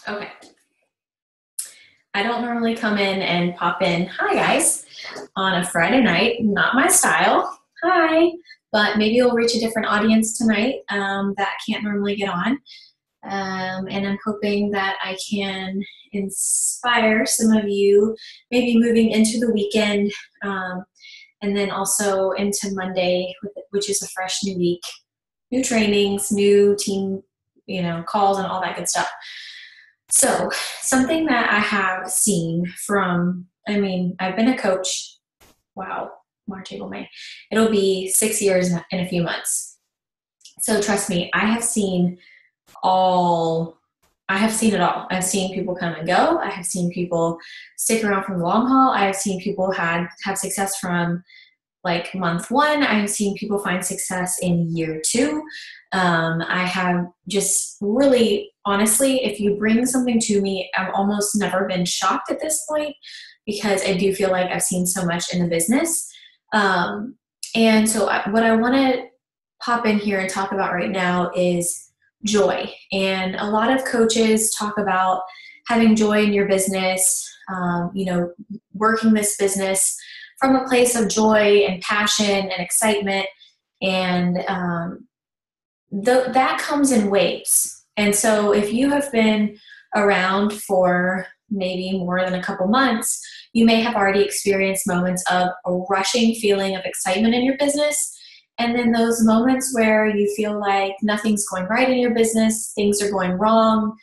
Okay. I don't normally come in and pop in, hi guys, on a Friday night. Not my style. Hi. But maybe you'll reach a different audience tonight that can't normally get on. And I'm hoping that I can inspire some of you, maybe moving into the weekend, and then also into Monday, which is a fresh new week, new trainings, new team, calls and all that good stuff. So, something that I have seen from, I've been a coach, wow, March, April, May. It'll be 6 years in a few months. So, trust me, I have seen it all. I've seen people come and go. I have seen people stick around from the long haul. I have seen people have success from like month one. I have seen people find success in year two. I have just really, honestly, if you bring something to me, I've almost never been shocked at this point because I do feel like I've seen so much in the business. And so what I want to pop in here and talk about right now is joy. And a lot of coaches talk about having joy in your business, working this business from a place of joy and passion and excitement. And that comes in waves. And so if you have been around for maybe more than a couple months, you may have already experienced moments of a rushing feeling of excitement in your business. And then those moments where you feel like nothing's going right in your business, things are going wrong.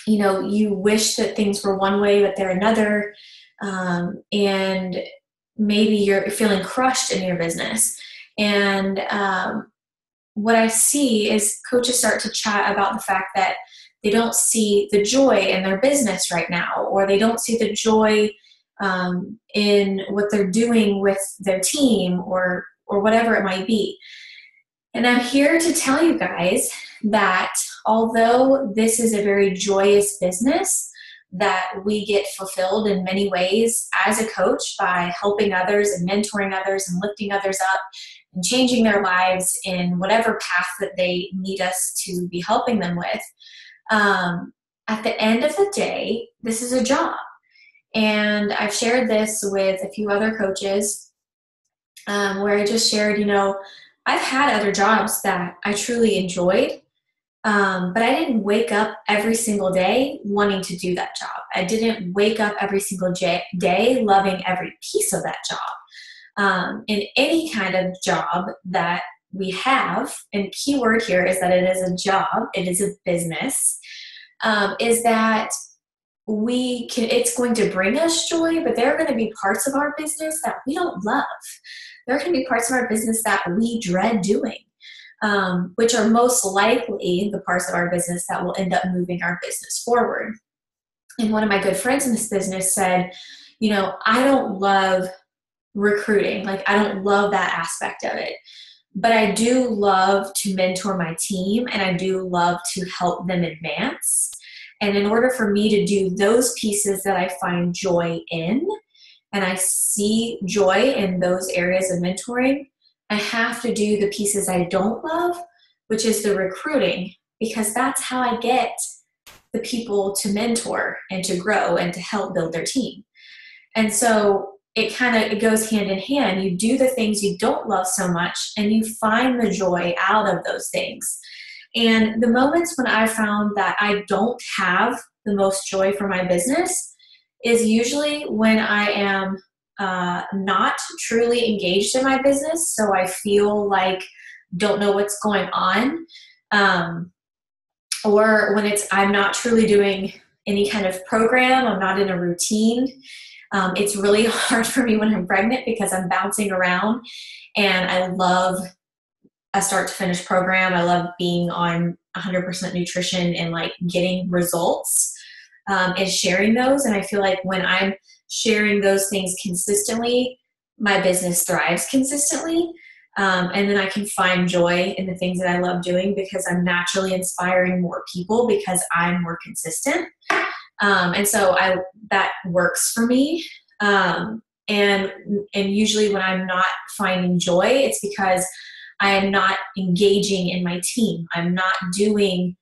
You wish that things were one way, but they're another. And maybe you're feeling crushed in your business. And what I see is coaches start to chat about the fact that they don't see the joy in their business right now, or they don't see the joy in what they're doing with their team or whatever it might be. And I'm here to tell you guys that although this is a very joyous business, that we get fulfilled in many ways as a coach by helping others and mentoring others and lifting others up and changing their lives in whatever path that they need us to be helping them with. At the end of the day, this is a job. And I've shared this with a few other coaches where I just shared, I've had other jobs that I truly enjoyed, but I didn't wake up every single day wanting to do that job. I didn't wake up every single day loving every piece of that job. In any kind of job that we have, and key word here is that it is a job, it is a business, is that it's going to bring us joy, but there are going to be parts of our business that we don't love. There are going to be parts of our business that we dread doing, which are most likely the parts of our business that will end up moving our business forward. And one of my good friends in this business said, I don't love recruiting. Like, I don't love that aspect of it. But I do love to mentor my team, and I do love to help them advance. And in order for me to do those pieces that I find joy in, and I see joy in those areas of mentoring, I have to do the pieces I don't love, which is the recruiting, because that's how I get the people to mentor and to grow and to help build their team. And so it goes hand in hand. You do the things you don't love so much, and you find the joy out of those things. And the moments when I found that I don't have the most joy for my business is usually when I am not truly engaged in my business. So I feel like don't know what's going on. Or when I'm not truly doing any kind of program, I'm not in a routine. It's really hard for me when I'm pregnant because I'm bouncing around, and I love a start to finish program. I love being on 100% nutrition and like getting results and sharing those. And I feel like when I'm sharing those things consistently, my business thrives consistently. And then I can find joy in the things that I love doing because I'm naturally inspiring more people because I'm more consistent. And so that works for me. And usually when I'm not finding joy, it's because I am not engaging in my team. I'm not doing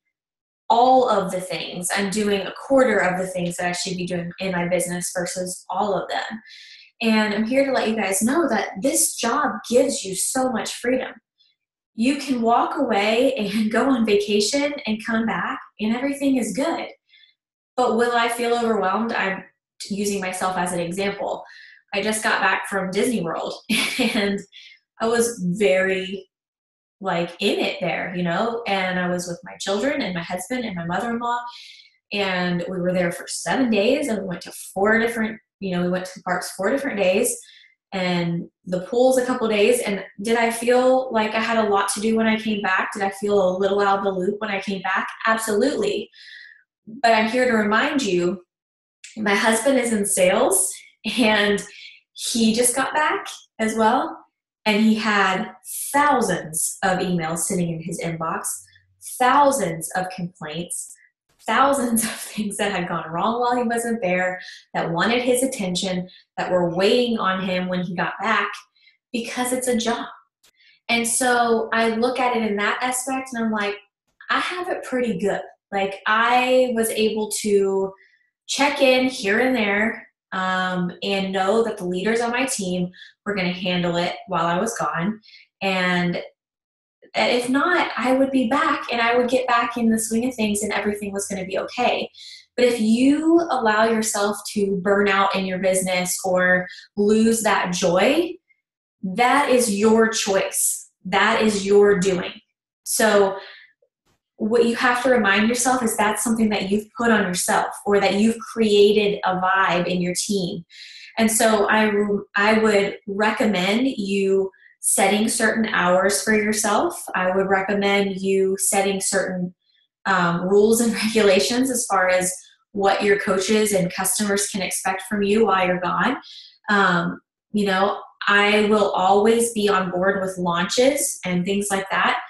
all of the things. I'm doing a quarter of the things that I should be doing in my business versus all of them. And I'm here to let you guys know that this job gives you so much freedom. You can walk away and go on vacation and come back and everything is good. But will I feel overwhelmed? I'm using myself as an example. I just got back from Disney World and I was very in it there, and I was with my children and my husband and my mother-in-law, and we were there for 7 days, and we went to we went to the parks 4 different days and the pools a couple days. And did I feel like I had a lot to do when I came back? Did I feel a little out of the loop when I came back? Absolutely. But I'm here to remind you, my husband is in sales and he just got back as well. And he had thousands of emails sitting in his inbox, thousands of complaints, thousands of things that had gone wrong while he wasn't there, that wanted his attention, that were weighing on him when he got back, because it's a job. And so I look at it in that aspect and I'm like, I have it pretty good. I was able to check in here and there, and know that the leaders on my team were going to handle it while I was gone. And if not, I would be back and I would get back in the swing of things and everything was going to be okay. But if you allow yourself to burn out in your business or lose that joy, that is your choice. That is your doing. So what you have to remind yourself is that's something that you've put on yourself, or that you've created a vibe in your team. And so I would recommend you setting certain hours for yourself. I would recommend you setting certain rules and regulations as far as what your coaches and customers can expect from you while you're gone. I will always be on board with launches and things like that.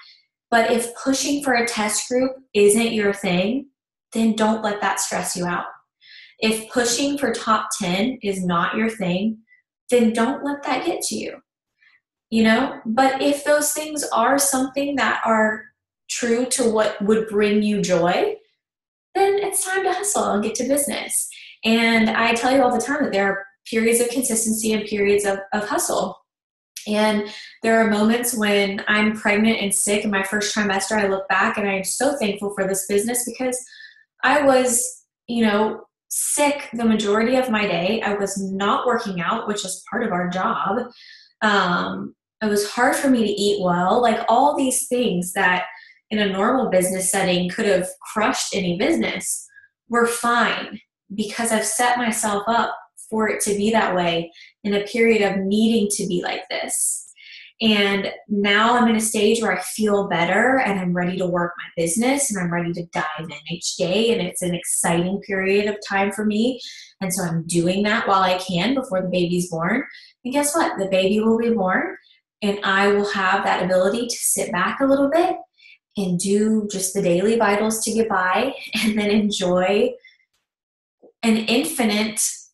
But if pushing for a test group isn't your thing, then don't let that stress you out. If pushing for top 10 is not your thing, then don't let that get to you. But if those things are something that are true to what would bring you joy, then it's time to hustle and get to business. And I tell you all the time that there are periods of consistency and periods of hustle. And there are moments when I'm pregnant and sick in my first trimester, I look back and I am so thankful for this business because I was, sick the majority of my day. I was not working out, which is part of our job. It was hard for me to eat well, all these things that in a normal business setting could have crushed any business were fine because I've set myself up for it to be that way in a period of needing to be like this. And now I'm in a stage where I feel better and I'm ready to work my business and I'm ready to dive in each day. And it's an exciting period of time for me. And so I'm doing that while I can before the baby's born. And guess what? The baby will be born and I will have that ability to sit back a little bit and do just the daily vitals to get by and then enjoy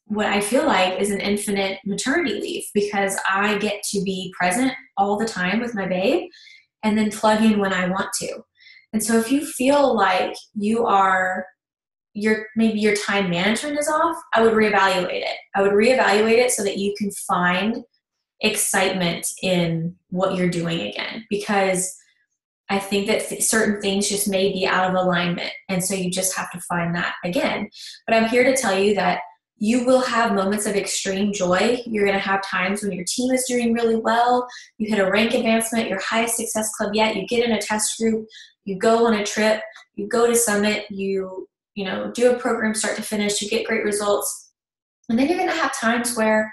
what I feel like is an infinite maternity leave, because I get to be present all the time with my babe and then plug in when I want to. And so if you feel like maybe your time management is off, I would reevaluate it. I would reevaluate it so that you can find excitement in what you're doing again, because I think that certain things just may be out of alignment. And so you just have to find that again. But I'm here to tell you that you will have moments of extreme joy. You're going to have times when your team is doing really well. You hit a rank advancement, your highest success club yet. You get in a test group. You go on a trip. You go to summit. You do a program start to finish. You get great results. And then you're going to have times where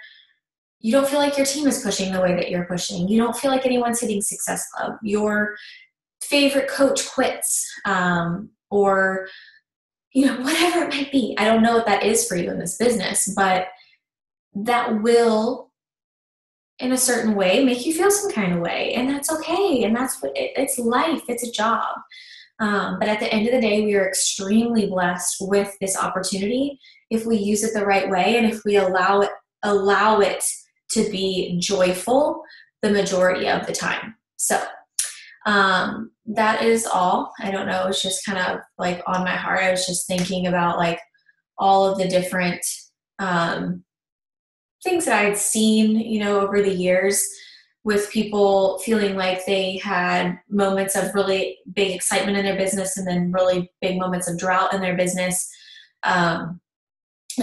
you don't feel like your team is pushing the way that you're pushing. You don't feel like anyone's hitting success club. Your favorite coach quits, or whatever it might be. I don't know what that is for you in this business, but that will, in a certain way, make you feel some kind of way. And that's okay. And that's it's life. It's a job. But at the end of the day, we are extremely blessed with this opportunity if we use it the right way and if we allow it to be joyful the majority of the time. So That is all. I don't know. It's just kind of like on my heart. I was just thinking about like all of the different um, things that I had seen, over the years with people feeling like they had moments of really big excitement in their business and then really big moments of drought in their business. And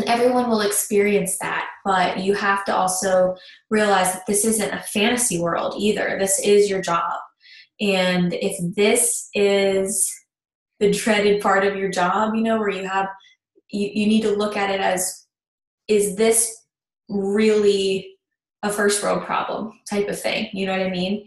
everyone will experience that, but you have to also realize that this isn't a fantasy world either. This is your job. And if this is the dreaded part of your job, where you need to look at it as, is this really a first world problem type of thing? You know what I mean?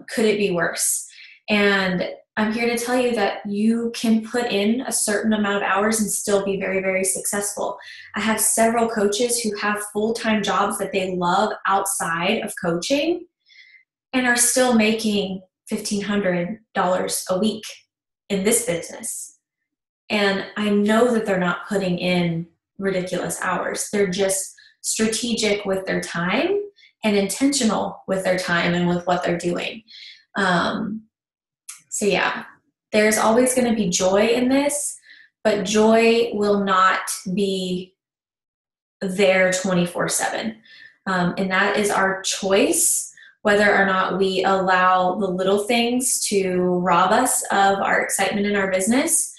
Could it be worse? And I'm here to tell you that you can put in a certain amount of hours and still be very, very successful. I have several coaches who have full-time jobs that they love outside of coaching and are still making $1,500 a week in this business. And I know that they're not putting in ridiculous hours. They're just strategic with their time and intentional with their time and with what they're doing. So yeah, there's always going to be joy in this, but joy will not be there 24/7. And that is our choice, whether or not we allow the little things to rob us of our excitement in our business,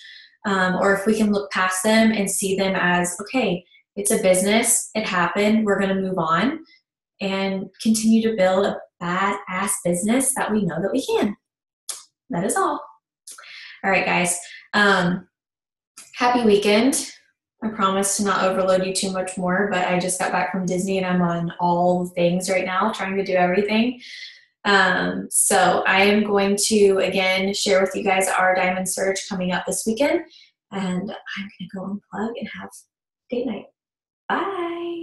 or if we can look past them and see them as, okay, it's a business, it happened, we're going to move on and continue to build a badass business that we know that we can. That is all. All right, guys. Happy weekend. I promise to not overload you too much more, but I just got back from Disney and I'm on all things right now, trying to do everything. So I am going to, again, share with you guys our Diamond Surge coming up this weekend. And I'm going to go unplug and have date night. Bye.